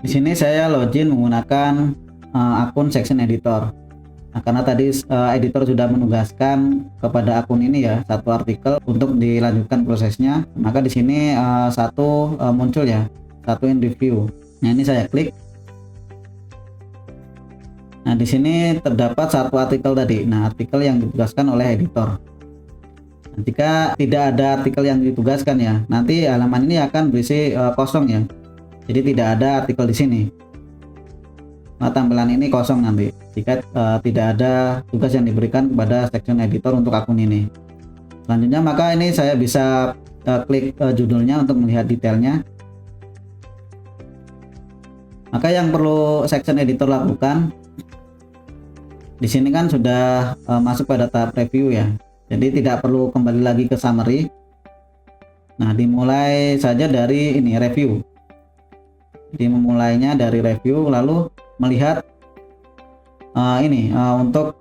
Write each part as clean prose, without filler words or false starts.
Di sini saya login menggunakan akun section editor. Nah, karena tadi editor sudah menugaskan kepada akun ini ya satu artikel untuk dilanjutkan prosesnya, maka di sini satu muncul ya, satu in review. Nah, ini saya klik. Nah, di sini terdapat satu artikel tadi. Nah, artikel yang ditugaskan oleh editor. Nah, jika tidak ada artikel yang ditugaskan ya, nanti halaman ini akan berisi kosong ya. Jadi tidak ada artikel di sini. Nah, tampilan ini kosong nanti jika tidak ada tugas yang diberikan kepada section editor untuk akun ini. Selanjutnya maka ini saya bisa klik judulnya untuk melihat detailnya. Maka yang perlu section editor lakukan, di sini kan sudah masuk pada tahap review ya, jadi tidak perlu kembali lagi ke summary. Nah, dimulai saja dari ini review. Jadi memulainya dari review, lalu melihat untuk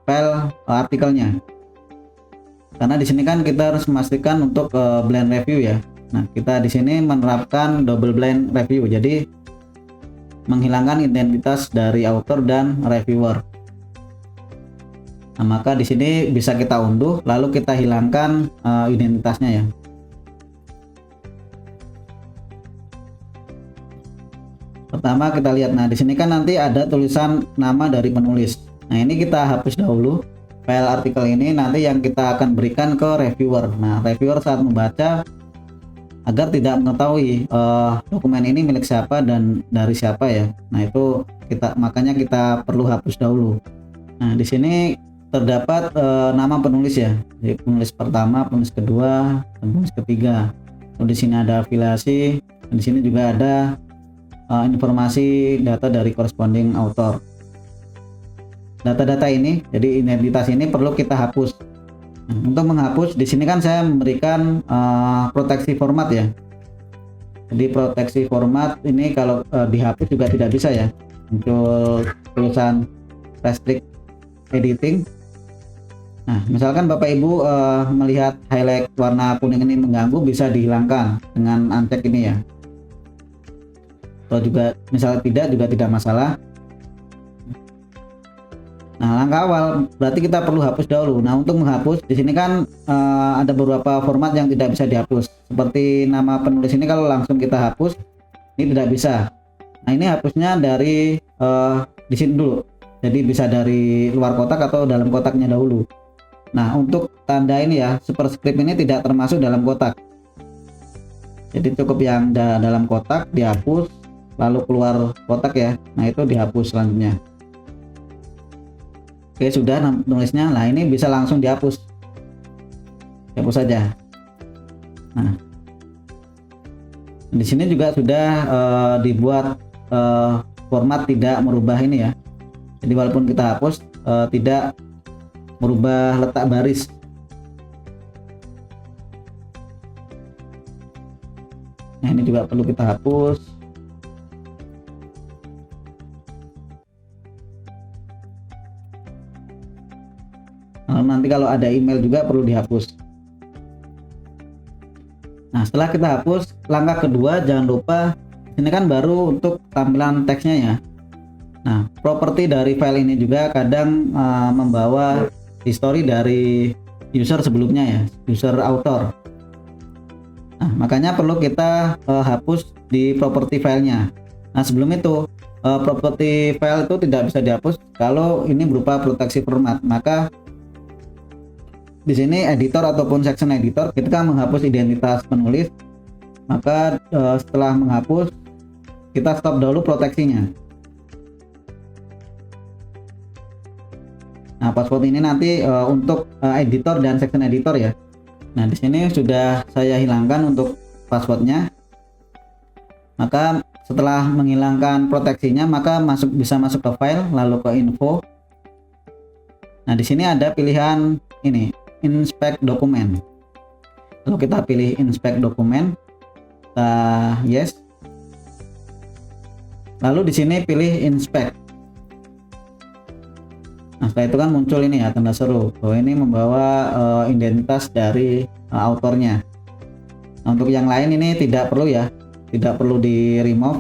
file artikelnya. Karena di sini kan kita harus memastikan untuk blind review ya. Nah, kita di sini menerapkan double blind review, jadi menghilangkan identitas dari author dan reviewer. Nah, maka di sini bisa kita unduh lalu kita hilangkan identitasnya ya. Pertama kita lihat, nah di sini kan nanti ada tulisan nama dari penulis. Nah, ini kita hapus dahulu file artikel ini, nanti yang kita akan berikan ke reviewer. Nah, reviewer saat membaca agar tidak mengetahui dokumen ini milik siapa dan dari siapa ya. Nah, itu makanya kita perlu hapus dahulu. Nah, di sini terdapat nama penulis ya, jadi penulis pertama, penulis kedua, dan penulis ketiga. Lalu di sini ada afiliasi, dan di sini juga ada informasi data dari corresponding author. Data-data ini, jadi identitas ini perlu kita hapus. Nah, untuk menghapus di sini kan saya memberikan proteksi format ya. Jadi proteksi format ini kalau dihapus juga tidak bisa ya. Muncul tulisan restrict editing. Nah, misalkan Bapak Ibu melihat highlight warna kuning ini mengganggu, bisa dihilangkan dengan uncheck ini ya. Atau juga misalnya juga tidak masalah. Nah, langkah awal berarti kita perlu hapus dahulu. Nah, untuk menghapus di sini kan ada beberapa format yang tidak bisa dihapus. Seperti nama penulis ini kalau langsung kita hapus ini tidak bisa. Nah, ini hapusnya dari di sini dulu. Jadi bisa dari luar kotak atau dalam kotaknya dahulu. Nah, untuk tanda ini ya, superscript ini tidak termasuk dalam kotak. Jadi cukup yang dalam kotak dihapus, lalu keluar kotak ya. Nah, itu dihapus selanjutnya. Oke, sudah tulisnya. Nah, ini bisa langsung dihapus. Dihapus saja. Nah, di sini juga sudah dibuat format tidak merubah ini ya. Jadi walaupun kita hapus tidak merubah letak baris. Nah, ini juga perlu kita hapus. Lalu nanti kalau ada email juga perlu dihapus. Nah, setelah kita hapus, langkah kedua jangan lupa ini kan baru untuk tampilan teksnya ya. Nah, properti dari file ini juga kadang membawa history dari user sebelumnya ya, user author. Nah, makanya perlu kita hapus di properti filenya. Nah, sebelum itu properti file itu tidak bisa dihapus kalau ini berupa proteksi format. Maka di sini editor ataupun section editor ketika menghapus identitas penulis, maka setelah menghapus kita stop dahulu proteksinya. Nah, password ini nanti untuk editor dan section editor ya. Nah, di sini sudah saya hilangkan untuk passwordnya. Maka setelah menghilangkan proteksinya, maka bisa masuk ke file, lalu ke info. Nah, di sini ada pilihan ini, inspect dokumen. Lalu kita pilih inspect dokumen, yes. Lalu di sini pilih inspect. Nah, setelah itu kan muncul ini ya tanda seru bahwa ini membawa identitas dari autornya. Nah, untuk yang lain ini tidak perlu ya, tidak perlu di remove.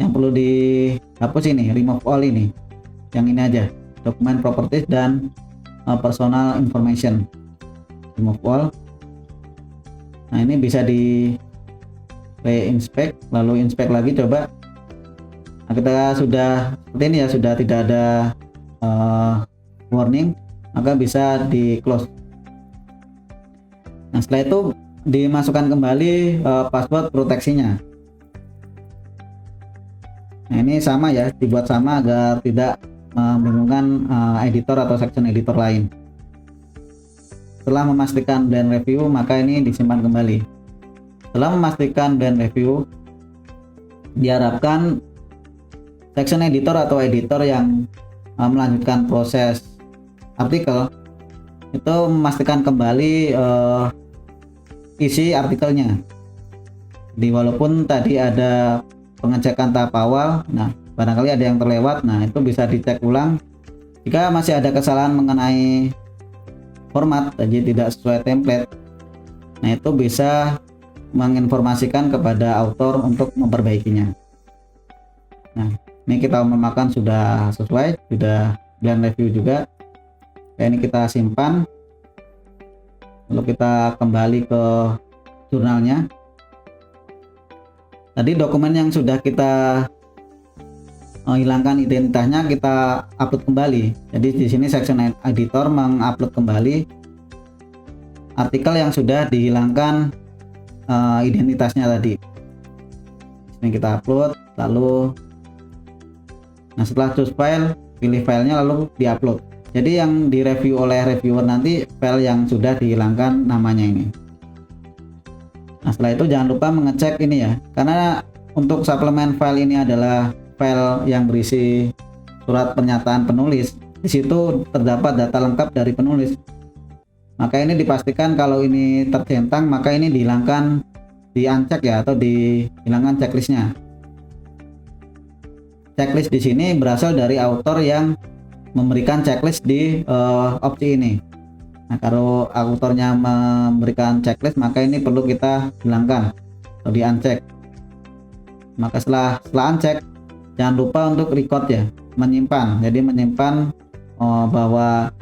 yang perlu dihapus ini, remove all ini, yang ini aja, document properties dan personal information, remove all. Nah ini bisa di inspect, lalu inspect lagi coba. Nah, kita sudah seperti ini ya, sudah tidak ada warning, maka bisa di close. Nah setelah itu dimasukkan kembali password proteksinya. Nah ini sama ya, dibuat sama agar tidak membingungkan editor atau section editor lain. Setelah memastikan blend review, maka ini disimpan kembali. Setelah memastikan blend review, diharapkan section editor atau editor yang melanjutkan proses artikel itu memastikan kembali isi artikelnya. Jadi walaupun tadi ada pengecekan tahap awal, nah barangkali ada yang terlewat, nah itu bisa dicek ulang. Jika masih ada kesalahan mengenai format tadi tidak sesuai template, nah itu bisa menginformasikan kepada author untuk memperbaikinya. Nah ini kita memakan sudah sesuai, sudah blend review juga. Nah, ini kita simpan, lalu kita kembali ke jurnalnya. Tadi dokumen yang sudah kita hilangkan identitasnya kita upload kembali. Jadi di sini section editor mengupload kembali artikel yang sudah dihilangkan identitasnya tadi. Ini kita upload, lalu nah setelah choose file, pilih filenya lalu diupload. Jadi yang direview oleh reviewer nanti file yang sudah dihilangkan namanya ini. Nah setelah itu jangan lupa mengecek ini ya, karena untuk suplemen file ini adalah file yang berisi surat pernyataan penulis. Di situ terdapat data lengkap dari penulis. Maka ini dipastikan kalau ini tercentang, maka ini dihilangkan, di-uncheck ya, atau dihilangkan checklistnya. Checklist di sini berasal dari author yang memberikan checklist di opsi ini. Nah, kalau autornya memberikan checklist, maka ini perlu kita hilangkan atau di uncheck. Maka setelah uncheck, jangan lupa untuk record ya, menyimpan. Jadi menyimpan bahwa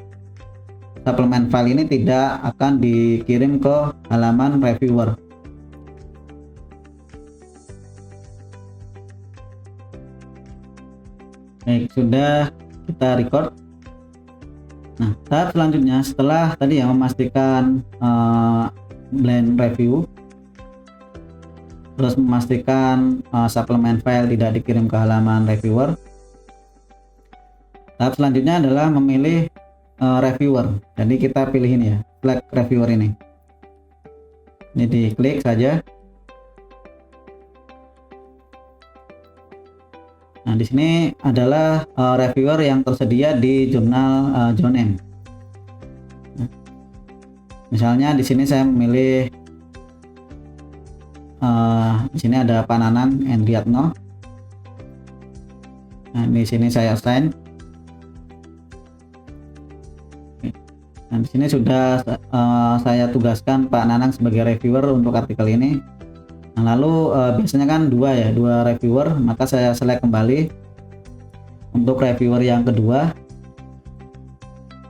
suplemen file ini tidak akan dikirim ke halaman reviewer. Baik, sudah kita record. Nah, tahap selanjutnya setelah tadi yang memastikan blend review, terus memastikan suplemen file tidak dikirim ke halaman reviewer, tahap selanjutnya adalah memilih reviewer. Jadi kita pilih ini ya, flag reviewer ini. Ini diklik saja. Nah, di sini adalah reviewer yang tersedia di jurnal John M. Nah, misalnya di sini saya memilih di sini ada Pak Nanang Endriatno. Nah, di sini saya assign. Nah, di sini sudah saya tugaskan Pak Nanang sebagai reviewer untuk artikel ini. Nah, lalu biasanya kan dua reviewer, maka saya select kembali untuk reviewer yang kedua.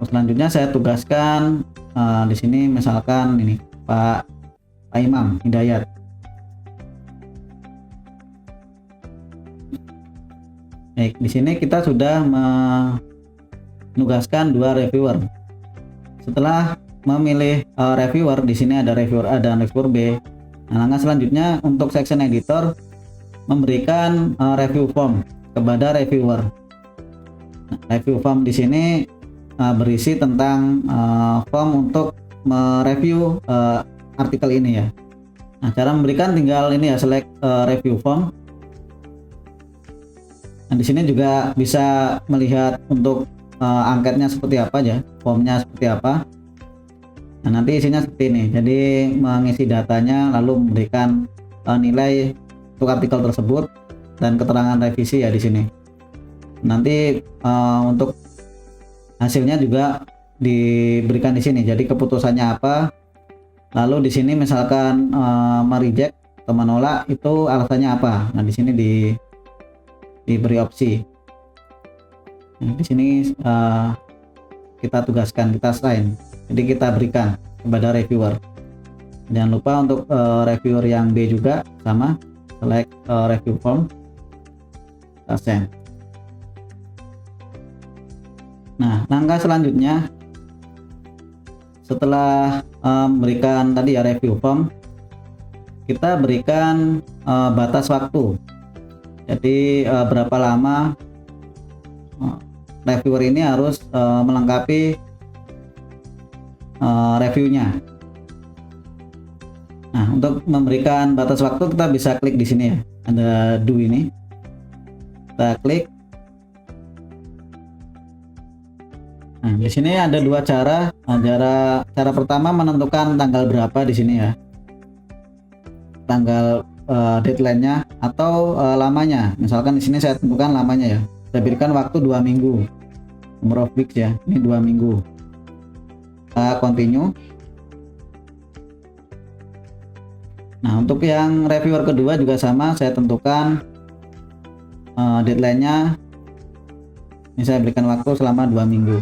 Selanjutnya saya tugaskan di sini misalkan ini Pak Imam Hidayat. Baik, di sini kita sudah menugaskan dua reviewer. Setelah memilih reviewer, di sini ada reviewer A dan reviewer B. Nah, langkah selanjutnya untuk section editor memberikan review form kepada reviewer. Nah, review form di sini berisi tentang form untuk mereview artikel ini ya. Nah, cara memberikan tinggal ini ya, select review form. Nah, di sini juga bisa melihat untuk angketnya seperti apa ya, formnya seperti apa. Nah, nanti isinya seperti ini. Jadi mengisi datanya lalu memberikan nilai untuk artikel tersebut dan keterangan revisi ya di sini. Nanti untuk hasilnya juga diberikan di sini. Jadi keputusannya apa. Lalu di sini misalkan mereject atau menolak itu alasannya apa. Nah, di sini diberi opsi. Nah, di sini kita tugaskan, kita assign, jadi kita berikan kepada reviewer. Jangan lupa untuk reviewer yang B juga sama, select review form, send. Nah, langkah selanjutnya setelah memberikan tadi ya review form, kita berikan batas waktu. Jadi berapa lama reviewer ini harus melengkapi reviewnya. Nah, untuk memberikan batas waktu kita bisa klik di sini ya, ada do ini. Kita klik. Nah, di sini ada dua cara. Cara pertama menentukan tanggal berapa di sini ya, tanggal deadline-nya atau lamanya. Misalkan di sini saya tentukan lamanya ya. Saya berikan waktu 2 minggu. Number of weeks ya, ini 2 minggu. Kita continue. Nah, untuk yang reviewer kedua juga sama, saya tentukan deadline-nya. Ini saya berikan waktu selama 2 minggu.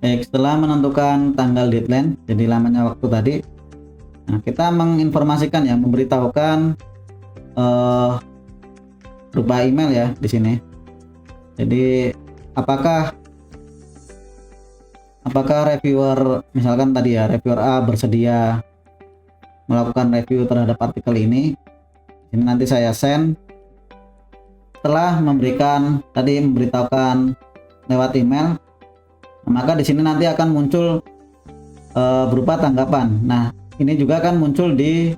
Setelah menentukan tanggal deadline, jadi lamanya waktu tadi, nah kita menginformasikan ya, memberitahukan berupa email ya di sini. Jadi apakah reviewer, misalkan tadi ya reviewer A bersedia melakukan review terhadap artikel ini. Ini nanti saya send. Setelah memberitahukan lewat email, maka di sini nanti akan muncul berupa tanggapan. Nah, ini juga akan muncul di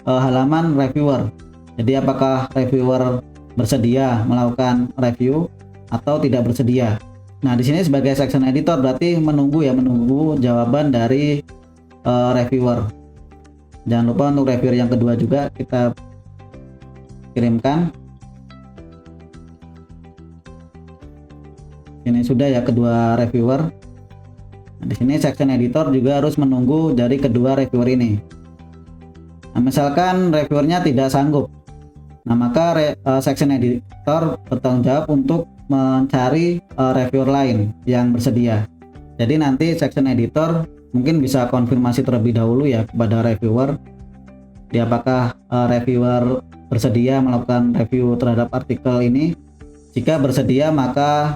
halaman reviewer. Jadi apakah reviewer bersedia melakukan review atau tidak bersedia. Nah, di sini sebagai section editor berarti menunggu jawaban dari reviewer. Jangan lupa untuk reviewer yang kedua juga kita kirimkan. Ini sudah ya kedua reviewer. Nah, di sini section editor juga harus menunggu dari kedua reviewer ini. Nah, misalkan reviewernya tidak sanggup, nah maka section editor bertanggung jawab untuk mencari reviewer lain yang bersedia. Jadi nanti section editor mungkin bisa konfirmasi terlebih dahulu ya kepada reviewer, apakah reviewer bersedia melakukan review terhadap artikel ini. Jika bersedia, maka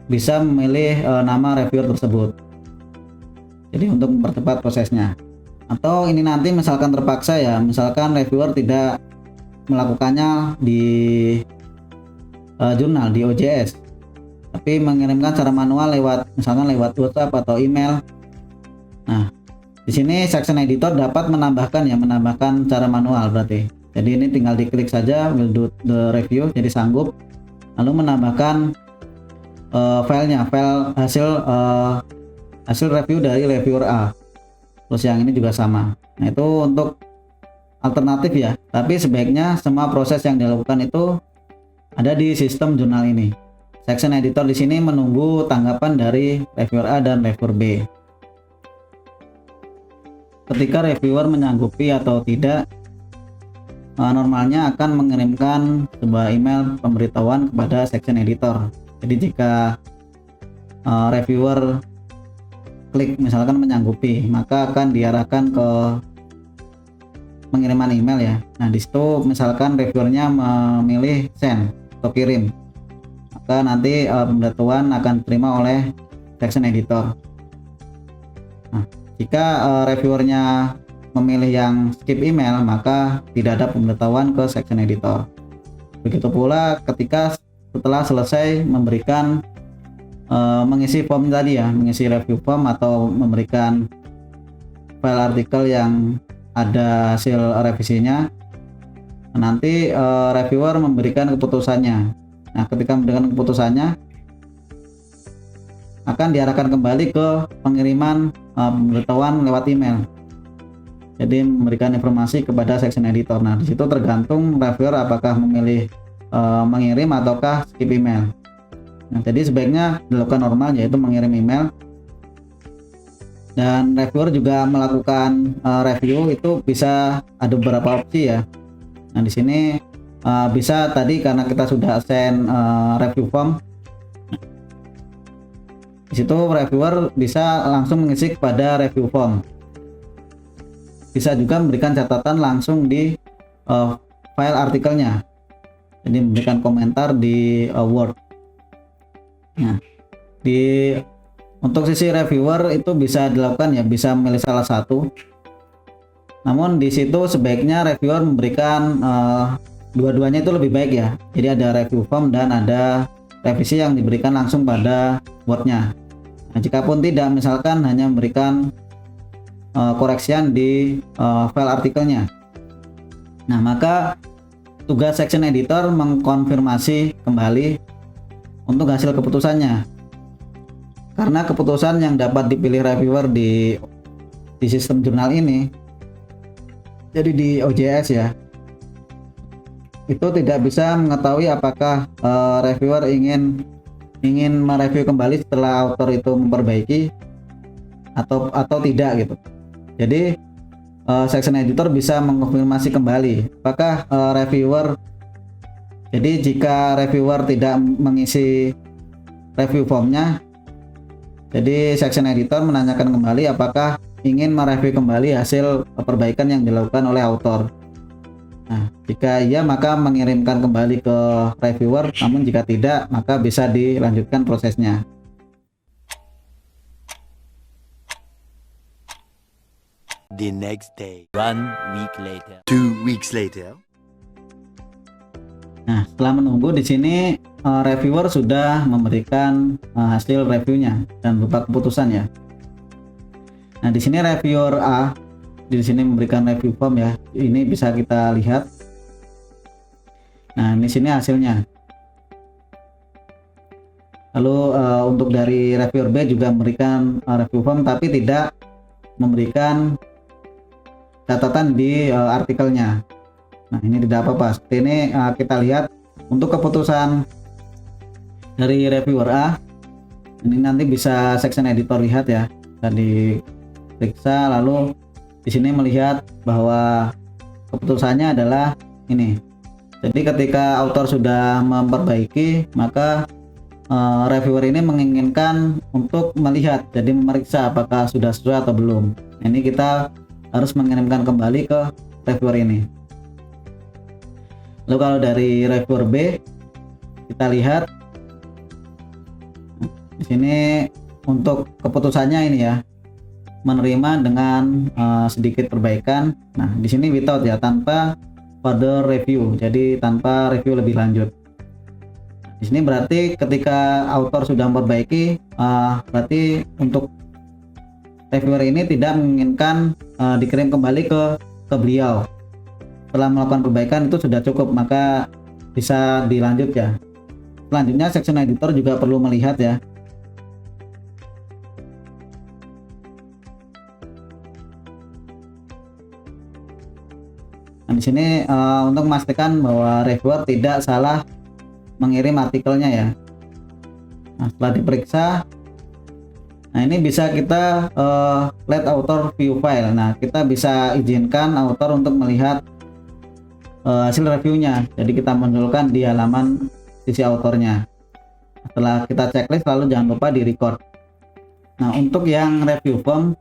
bisa memilih nama reviewer tersebut. Jadi untuk mempercepat prosesnya. Atau ini nanti misalkan terpaksa ya, misalkan reviewer tidak melakukannya di jurnal, di OJS, tapi mengirimkan secara manual misalkan lewat WhatsApp atau email. Nah, di sini section editor dapat menambahkan cara manual berarti. Jadi ini tinggal diklik saja will do the review, jadi sanggup, lalu menambahkan file hasil review dari reviewer A. Terus yang ini juga sama. Nah, itu untuk alternatif ya, tapi sebaiknya semua proses yang dilakukan itu ada di sistem jurnal ini. Section editor di sini menunggu tanggapan dari reviewer A dan reviewer B. Ketika reviewer menyanggupi atau tidak, normalnya akan mengirimkan sebuah email pemberitahuan kepada section editor. Jadi jika reviewer klik misalkan menyanggupi, maka akan diarahkan ke pengiriman email ya. Nah, di situ misalkan reviewernya memilih send atau kirim, maka nanti pemberitahuan akan diterima oleh section editor. Nah, jika reviewernya memilih yang skip email, maka tidak ada pemberitahuan ke section editor. Begitu pula ketika setelah selesai memberikan mengisi form tadi ya, mengisi review form atau memberikan file artikel yang ada hasil revisinya, nanti reviewer memberikan keputusannya. Nah, ketika memberikan keputusannya akan diarahkan kembali ke pengiriman pemberitahuan lewat email. Jadi memberikan informasi kepada section editor. Nah, di situ tergantung reviewer apakah memilih mengirim ataukah skip email. Nah, jadi sebaiknya dilakukan normal, yaitu mengirim email. Dan reviewer juga melakukan review itu bisa ada beberapa opsi ya. Nah, di sini bisa tadi karena kita sudah send review form, di situ reviewer bisa langsung mengisi kepada review form. Bisa juga memberikan catatan langsung di file artikelnya, jadi memberikan komentar di Word. Nah, untuk sisi reviewer itu bisa dilakukan ya, bisa memilih salah satu. Namun di situ sebaiknya reviewer memberikan dua-duanya itu lebih baik ya. Jadi ada review form dan ada revisi yang diberikan langsung pada Word-nya. Nah, jikapun tidak, misalkan hanya memberikan koreksian di file artikelnya, nah maka tugas section editor mengkonfirmasi kembali untuk hasil keputusannya. Karena keputusan yang dapat dipilih reviewer di sistem jurnal ini, jadi di OJS ya, itu tidak bisa mengetahui apakah reviewer ingin mereview kembali setelah author itu memperbaiki atau tidak gitu. Jadi section editor bisa mengkonfirmasi kembali apakah reviewer, jadi jika reviewer tidak mengisi review formnya, jadi section editor menanyakan kembali apakah ingin mereview kembali hasil perbaikan yang dilakukan oleh author. Nah, jika iya maka mengirimkan kembali ke reviewer, namun jika tidak maka bisa dilanjutkan prosesnya. The next day, 1 week later, 2 weeks later. Nah, setelah menunggu di sini reviewer sudah memberikan hasil reviewnya dan berupa keputusan ya. Nah, di sini reviewer A di sini memberikan review form ya. Ini bisa kita lihat. Nah, di sini hasilnya. Lalu untuk dari reviewer B juga memberikan review form tapi tidak memberikan catatan di artikelnya. Nah, ini tidak apa-apa. Seperti ini kita lihat untuk keputusan dari reviewer A. Ini nanti bisa section editor lihat ya. Bisa diperiksa, lalu di sini melihat bahwa keputusannya adalah ini. Jadi ketika author sudah memperbaiki, maka reviewer ini menginginkan untuk melihat, jadi memeriksa apakah sudah sesuai atau belum. Ini kita harus mengirimkan kembali ke reviewer ini. Lalu kalau dari reviewer B, kita lihat di sini untuk keputusannya ini ya, menerima dengan sedikit perbaikan. Nah, di sini without ya, tanpa further review, jadi tanpa review lebih lanjut. Di sini berarti ketika author sudah memperbaiki, berarti untuk reviewer ini tidak menginginkan dikirim kembali ke beliau. Setelah melakukan perbaikan itu sudah cukup, maka bisa dilanjut ya. Selanjutnya section editor juga perlu melihat ya. Nah, di sini untuk memastikan bahwa reviewer tidak salah mengirim artikelnya ya. Nah, setelah diperiksa, nah ini bisa kita let author view file. Nah, kita bisa izinkan author untuk melihat hasil reviewnya. Jadi kita munculkan di halaman sisi autornya. Setelah kita checklist, lalu jangan lupa di record. Nah, untuk yang review form,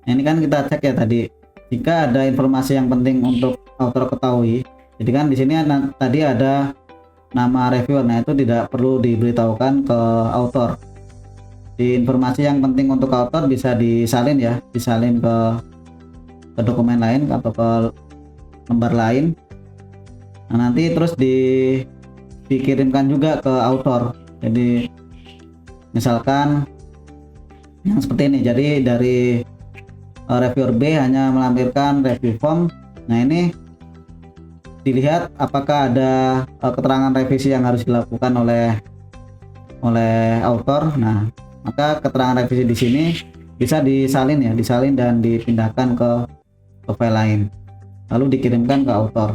ini kan kita cek ya tadi. Jika ada informasi yang penting untuk author ketahui, jadi kan di sini tadi ada nama reviewer. Nah, itu tidak perlu diberitahukan ke author. Di informasi yang penting untuk author bisa disalin ya, disalin ke dokumen lain atau ke lembar lain. Nah, nanti terus dikirimkan juga ke author. Jadi misalkan yang seperti ini, jadi dari reviewer B hanya melampirkan review form. Nah, ini dilihat apakah ada keterangan revisi yang harus dilakukan oleh author. Nah, maka keterangan revisi di sini bisa disalin ya, disalin dan dipindahkan ke file lain, lalu dikirimkan ke author.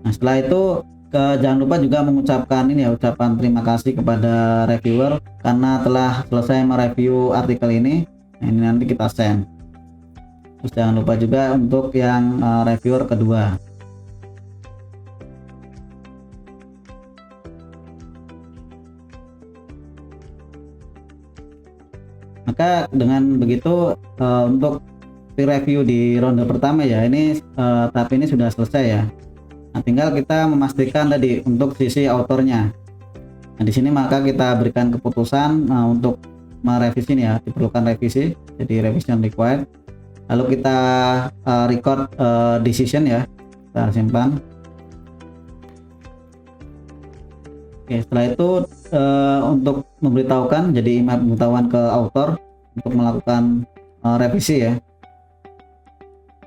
Nah, setelah itu jangan lupa juga mengucapkan ini ya, ucapan terima kasih kepada reviewer karena telah selesai mereview artikel ini. Nah, ini nanti kita send. Terus jangan lupa juga untuk yang reviewer kedua. Maka dengan begitu untuk peer review di ronde pertama ya, ini tahap ini sudah selesai ya. Nah, tinggal kita memastikan tadi untuk sisi autornya. Nah, di sini maka kita berikan keputusan untuk merevisi nih ya, diperlukan revisi, jadi revision required. Lalu kita record decision ya, kita simpan. Oke, setelah itu untuk memberitahukan, jadi email pemberitahuan ke author untuk melakukan revisi ya.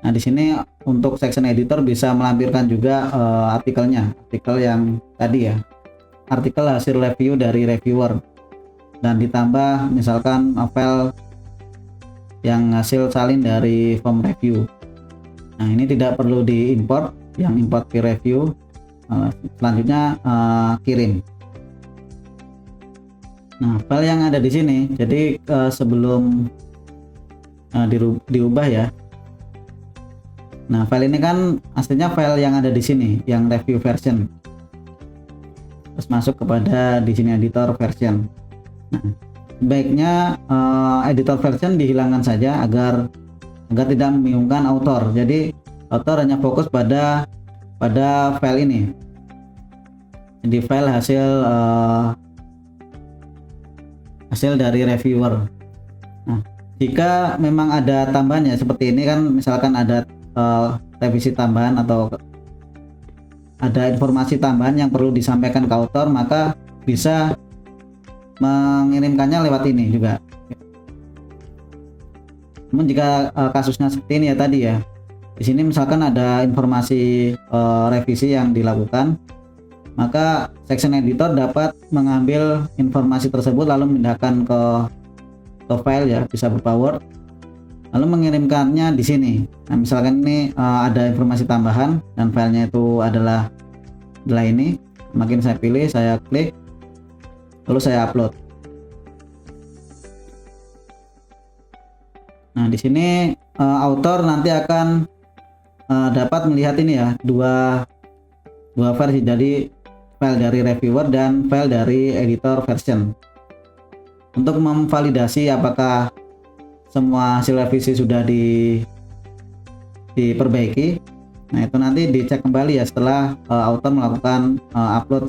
Nah, di sini untuk section editor bisa melampirkan juga artikelnya, artikel yang tadi ya, artikel hasil review dari reviewer, dan ditambah misalkan file yang hasil salin dari form review. Nah, ini tidak perlu diimport, yang import peer review. Selanjutnya kirim. Nah, file yang ada di sini, jadi sebelum diubah ya. Nah, file ini kan aslinya file yang ada di sini, yang review version. Terus masuk kepada di sini editor version. Nah, baiknya editor version dihilangkan saja agar tidak membingungkan author. Jadi author hanya fokus pada file ini. Jadi file hasil dari reviewer. Nah, jika memang ada tambahannya seperti ini kan, misalkan ada revisi tambahan atau ada informasi tambahan yang perlu disampaikan ke author, maka bisa mengirimkannya lewat ini juga. Namun jika kasusnya seperti ini ya tadi ya, di sini misalkan ada informasi revisi yang dilakukan, maka section editor dapat mengambil informasi tersebut lalu memindahkan ke file ya, bisa berupa Word, lalu mengirimkannya di sini. Nah, misalkan ini ada informasi tambahan dan filenya itu adalah ini, makin saya pilih, saya klik, lalu saya upload. Nah, di sini author nanti akan dapat melihat ini ya, dua versi, jadi file dari reviewer dan file dari editor version. Untuk memvalidasi apakah semua hasil revisi sudah diperbaiki, nah itu nanti dicek kembali ya setelah author melakukan upload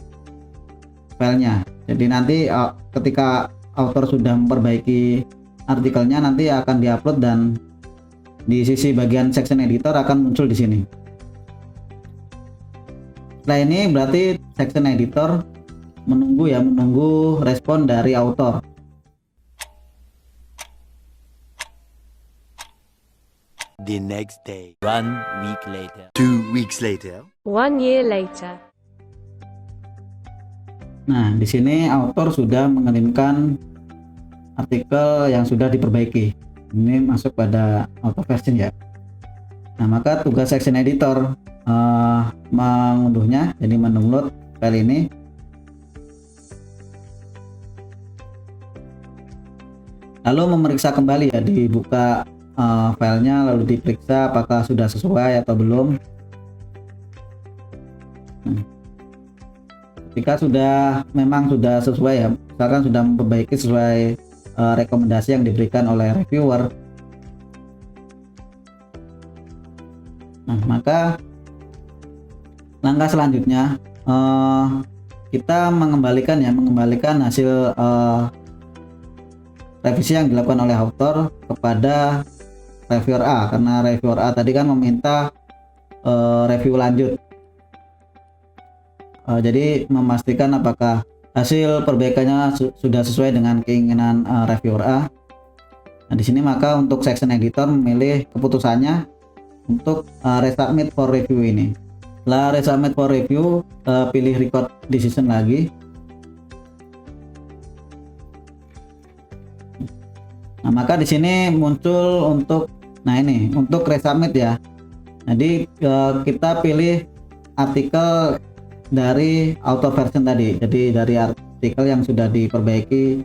filenya. Jadi nanti ketika author sudah memperbaiki artikelnya, nanti akan diupload dan di sisi bagian section editor akan muncul di sini. Setelah ini berarti section editor menunggu respon dari author. The next day. 1 week later. 2 weeks later. 1 year later. Nah, di sini author sudah mengirimkan artikel yang sudah diperbaiki. Ini masuk pada auto version ya. Nah, maka tugas section editor mengunduhnya, jadi mendownload file ini. Lalu memeriksa kembali ya, dibuka filenya lalu diperiksa apakah sudah sesuai atau belum. Jika memang sudah sesuai ya, misalkan sudah memperbaiki sesuai rekomendasi yang diberikan oleh reviewer, nah maka langkah selanjutnya kita mengembalikan hasil revisi yang dilakukan oleh author kepada reviewer A, karena reviewer A tadi kan meminta review lanjut. Jadi memastikan apakah hasil perbaikannya sudah sesuai dengan keinginan reviewer A. Nah, di sini maka untuk section editor memilih keputusannya untuk resubmit for review ini. Setelah resubmit for review, pilih record decision lagi. Nah, maka di sini muncul untuk untuk resubmit ya. Jadi kita pilih artikel dari auto version tadi. Jadi dari artikel yang sudah diperbaiki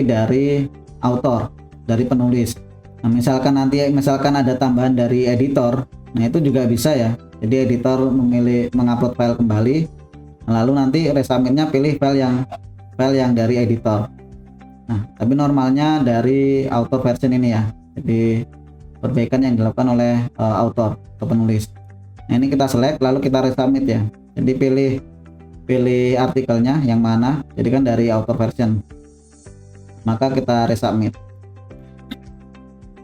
dari author, dari penulis. Nah, misalkan ada tambahan dari editor, nah itu juga bisa ya. Jadi editor mengupload file kembali, lalu nanti resubmitnya pilih file yang dari editor. Nah, tapi normalnya dari author version ini ya. Jadi perbaikan yang dilakukan oleh author atau penulis. Nah, ini kita select lalu kita resubmit ya. Jadi pilih artikelnya yang mana. Jadi kan dari author version. Maka kita resubmit.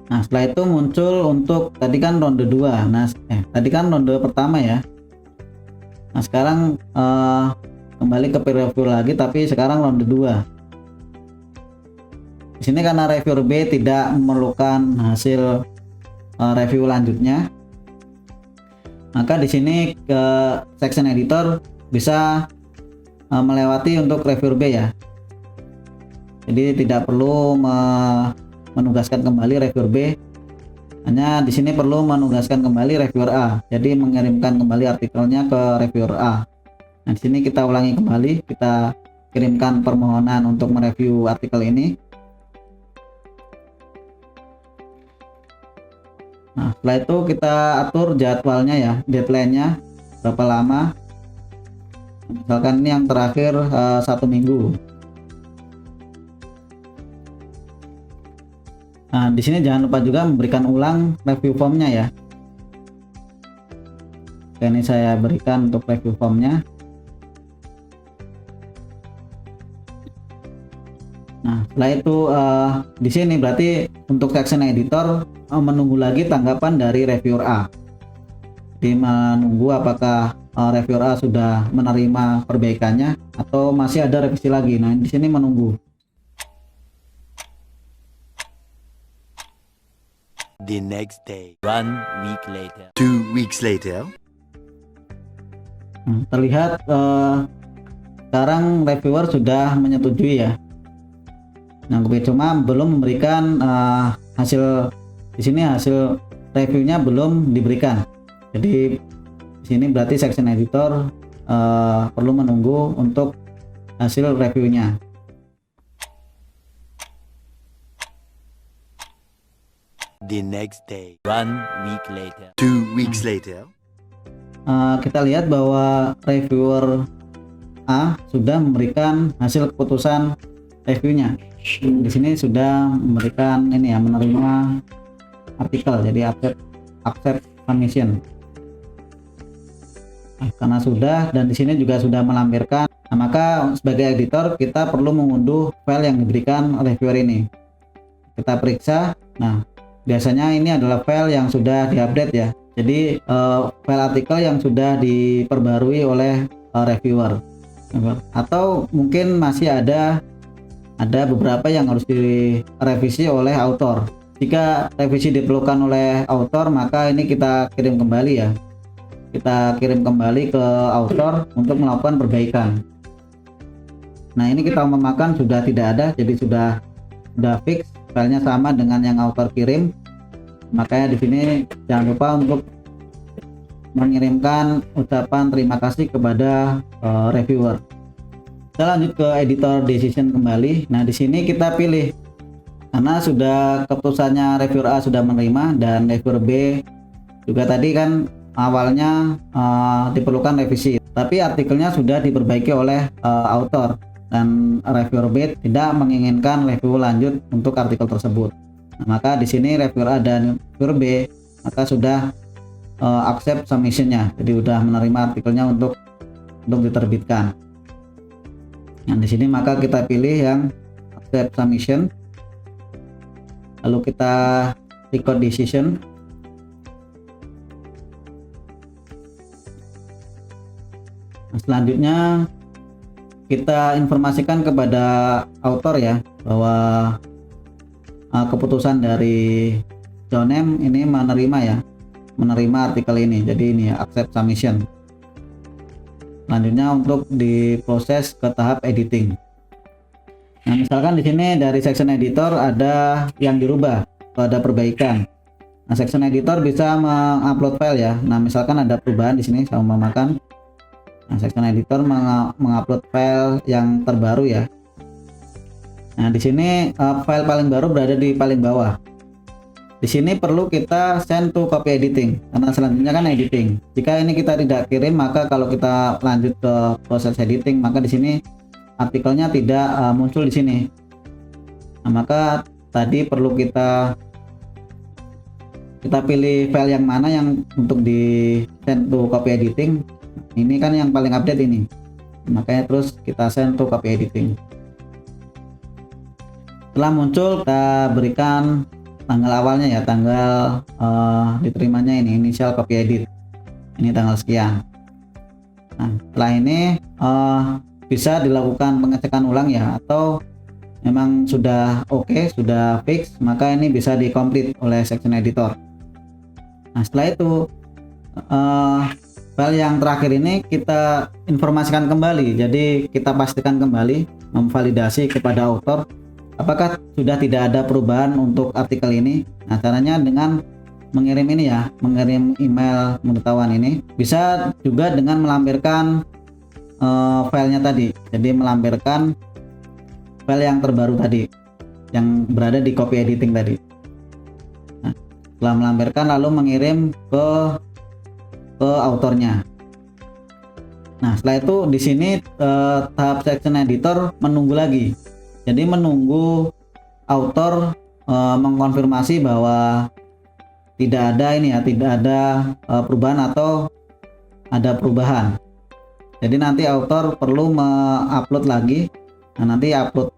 Nah, setelah itu muncul untuk tadi kan ronde 2. Nah, tadi kan ronde pertama ya. Nah, sekarang kembali ke peer review lagi, tapi sekarang ronde 2. Di sini karena reviewer B tidak memerlukan hasil review lanjutnya, maka di sini ke section editor bisa melewati untuk reviewer B ya. Jadi tidak perlu menugaskan kembali reviewer B, hanya di sini perlu menugaskan kembali reviewer A. Jadi mengirimkan kembali artikelnya ke reviewer A. Nah, di sini kita ulangi kembali, kita kirimkan permohonan untuk mereview artikel ini. Nah, setelah itu kita atur jadwalnya ya, deadline-nya berapa lama. Misalkan ini yang terakhir 1 minggu. Nah, di sini jangan lupa juga memberikan ulang review formnya ya. Oke, ini saya berikan untuk review formnya. Nah, setelah itu di sini berarti untuk section editor menunggu lagi tanggapan dari reviewer A. Jadi menunggu apakah reviewer A sudah menerima perbaikannya atau masih ada revisi lagi. Nah, di sini menunggu. The next day. 1 week later. 2 weeks later. Terlihat sekarang reviewer sudah menyetujui ya. Nah, cuma belum memberikan hasil di sini, hasil reviewnya belum diberikan. Jadi di sini berarti section editor perlu menunggu untuk hasil reviewnya. The next day. 1 week later. 2 weeks later. Kita lihat bahwa reviewer A sudah memberikan hasil keputusan reviewnya. Di sini sudah memberikan ini ya, menerima artikel, jadi accept submission. Nah, karena sudah, dan di sini juga sudah melampirkan. Nah, maka sebagai editor kita perlu mengunduh file yang diberikan reviewer ini. Kita periksa. Nah, biasanya ini adalah file yang sudah diupdate ya. Jadi file artikel yang sudah diperbarui oleh reviewer. Atau mungkin masih ada beberapa yang harus direvisi oleh author. Jika revisi diperlukan oleh author, maka ini kita kirim kembali ya. Kita kirim kembali ke author untuk melakukan perbaikan. Nah, ini kita umpamakan sudah tidak ada, jadi sudah fix, filenya sama dengan yang author kirim. Makanya di sini jangan lupa untuk mengirimkan ucapan terima kasih kepada reviewer. Kita lanjut ke editor decision kembali. Nah, di sini kita pilih, karena sudah keputusannya reviewer A sudah menerima dan reviewer B juga tadi kan awalnya diperlukan revisi, tapi artikelnya sudah diperbaiki oleh author dan reviewer B tidak menginginkan review lanjut untuk artikel tersebut. Nah, maka di sini reviewer A dan reviewer B maka sudah accept submissionnya, jadi sudah menerima artikelnya untuk diterbitkan. Nah, di sini maka kita pilih yang accept submission, lalu kita record decision. Nah, selanjutnya kita informasikan kepada author ya bahwa keputusan dari John M ini menerima artikel ini, jadi ini ya, accept submission. Selanjutnya untuk diproses ke tahap editing. Nah, misalkan di sini dari section editor ada yang dirubah atau ada perbaikan. Nah, section editor bisa mengupload file ya. Nah, misalkan ada perubahan di sini, saya umpamakan. Nah, section editor mengupload file yang terbaru ya. Nah, di sini file paling baru berada di paling bawah. Di sini perlu kita send to copy editing, karena selanjutnya kan editing. Jika ini kita tidak kirim, maka kalau kita lanjut ke proses editing, maka di sini artikelnya tidak muncul di sini. Nah, maka tadi perlu kita pilih file yang mana yang untuk di send to copy editing. Ini kan yang paling update ini, makanya terus kita send to copy editing. Setelah muncul, kita berikan tanggal awalnya ya, tanggal diterimanya ini, initial copy edit, ini tanggal sekian. Nah, setelah ini bisa dilakukan pengecekan ulang ya, atau memang sudah oke, sudah fix, maka ini bisa di complete oleh section editor. Nah, setelah itu file yang terakhir ini kita informasikan kembali, jadi kita pastikan kembali, memvalidasi kepada author apakah sudah tidak ada perubahan untuk artikel ini. Nah, caranya dengan mengirim ini ya, mengirim email pemberitahuan ini. Bisa juga dengan melampirkan filenya tadi, jadi melampirkan file yang terbaru tadi yang berada di copy editing tadi. Nah, setelah melampirkan lalu mengirim ke autornya. Nah, setelah itu di sini tahap section editor menunggu lagi. Jadi menunggu author mengkonfirmasi bahwa tidak ada ini ya, tidak ada perubahan atau ada perubahan. Jadi nanti author perlu mengupload lagi. Nah, nanti upload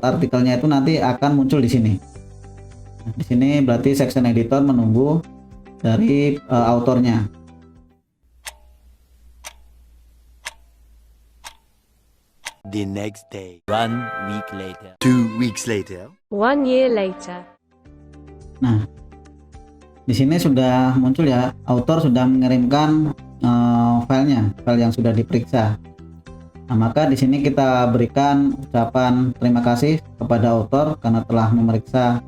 artikelnya itu nanti akan muncul di sini. Nah, di sini berarti section editor menunggu dari autornya. The next day. 1 week later. 2 weeks later. 1 year later. Nah, di sini sudah muncul ya, author sudah mengirimkan filenya, file yang sudah diperiksa. Nah, maka di sini kita berikan ucapan terima kasih kepada author karena telah memeriksa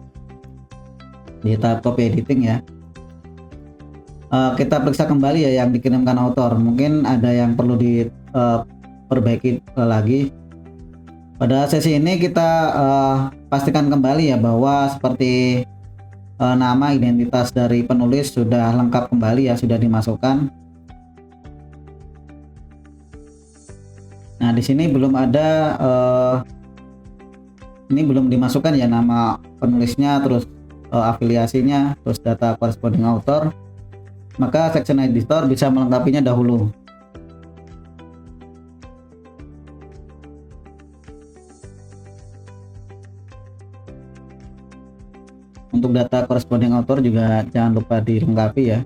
di tahap copy editing ya. Kita periksa kembali ya yang dikirimkan author, mungkin ada yang perlu diperbaiki lagi. Pada sesi ini kita pastikan kembali ya bahwa seperti nama identitas dari penulis sudah lengkap kembali ya, sudah dimasukkan. Nah, di sini belum ada ini belum dimasukkan ya nama penulisnya, terus afiliasinya, terus data corresponding author. Maka section editor bisa melengkapinya dahulu. Untuk data corresponding author juga jangan lupa dilengkapi ya.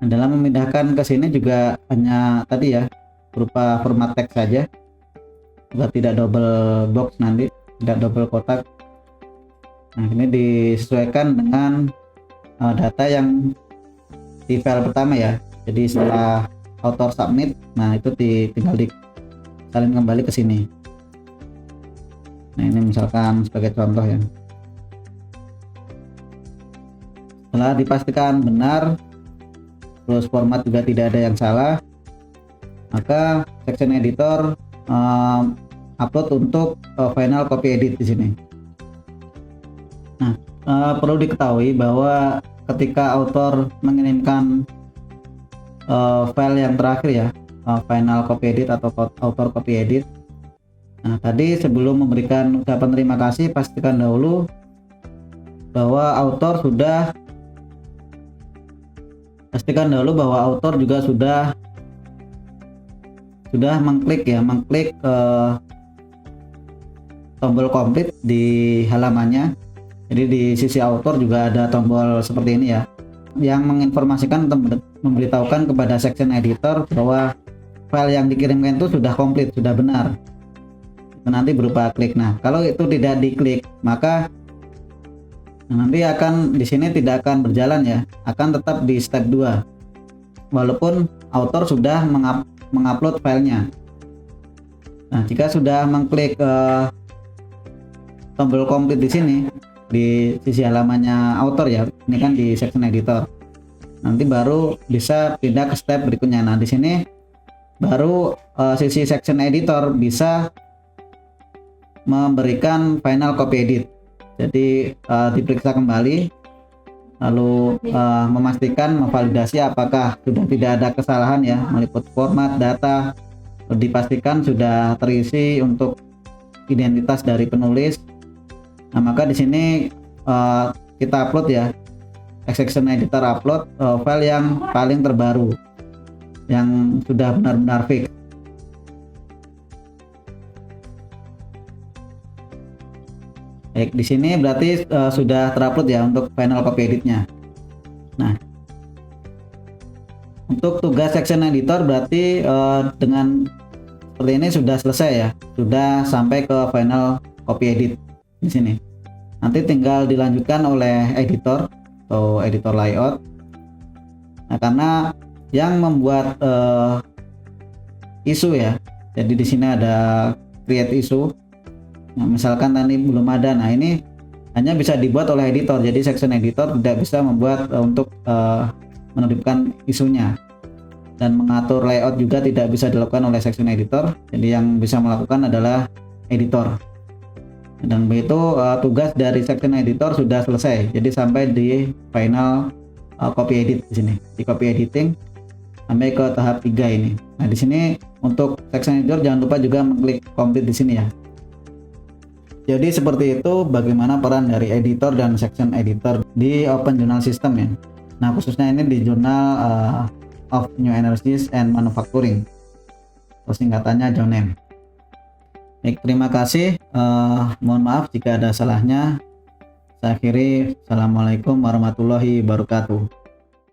Nah, dalam memindahkan ke sini juga hanya tadi ya berupa format teks saja, juga tidak double box nanti, tidak double kotak. Nah, ini disesuaikan dengan data yang di file pertama ya. Jadi setelah author submit, nah itu tinggal disalin kembali ke sini. Nah, ini misalkan sebagai contoh ya. Setelah dipastikan benar, terus format juga tidak ada yang salah, maka section editor upload untuk final copy edit di sini. Nah, perlu diketahui bahwa ketika author mengirimkan file yang terakhir ya, final copy edit atau author copy edit. Nah, tadi sebelum memberikan ucapan terima kasih, pastikan dahulu bahwa author juga sudah mengklik tombol complete di halamannya. Jadi di sisi author juga ada tombol seperti ini ya, yang menginformasikan atau memberitahukan kepada section editor bahwa file yang dikirimkan itu sudah komplit, sudah benar. Itu nanti berupa klik. Nah, kalau itu tidak diklik, maka nanti di sini tidak akan berjalan ya, akan tetap di step 2 walaupun author sudah mengupload filenya. Nah, jika sudah mengklik tombol komplit di sini di sisi halamannya author ya, ini kan di section editor, nanti baru bisa pindah ke step berikutnya. Nah, di sini baru sisi section editor bisa memberikan final copy edit. Jadi diperiksa kembali, lalu memastikan, memvalidasi apakah sudah tidak ada kesalahan ya, meliput format data, dipastikan sudah terisi untuk identitas dari penulis. Nah, maka di sini kita upload ya, exception editor upload file yang paling terbaru, yang sudah benar-benar fix. Baik, di sini berarti sudah terupload ya untuk final copy editnya. Nah, untuk tugas section editor berarti dengan seperti ini sudah selesai ya, sudah sampai ke final copy edit di sini. Nanti tinggal dilanjutkan oleh editor atau editor layout. Nah, karena yang membuat isu ya, jadi di sini ada create issue. Nah, misalkan tadi belum ada, nah ini hanya bisa dibuat oleh editor, jadi section editor tidak bisa membuat untuk menerbitkan isunya, dan mengatur layout juga tidak bisa dilakukan oleh section editor, jadi yang bisa melakukan adalah editor. Dan begitu tugas dari section editor sudah selesai, jadi sampai di final copy edit di sini, di copy editing sampai ke tahap 3 ini. Nah, di sini untuk section editor jangan lupa juga mengklik complete di sini ya. Jadi seperti itu bagaimana peran dari editor dan section editor di Open Journal System ya. Nah, khususnya ini di Journal of New Energies and Manufacturing, atau singkatannya JONEM. Baik, terima kasih. Mohon maaf jika ada salahnya. Saya akhiri. Assalamualaikum warahmatullahi wabarakatuh.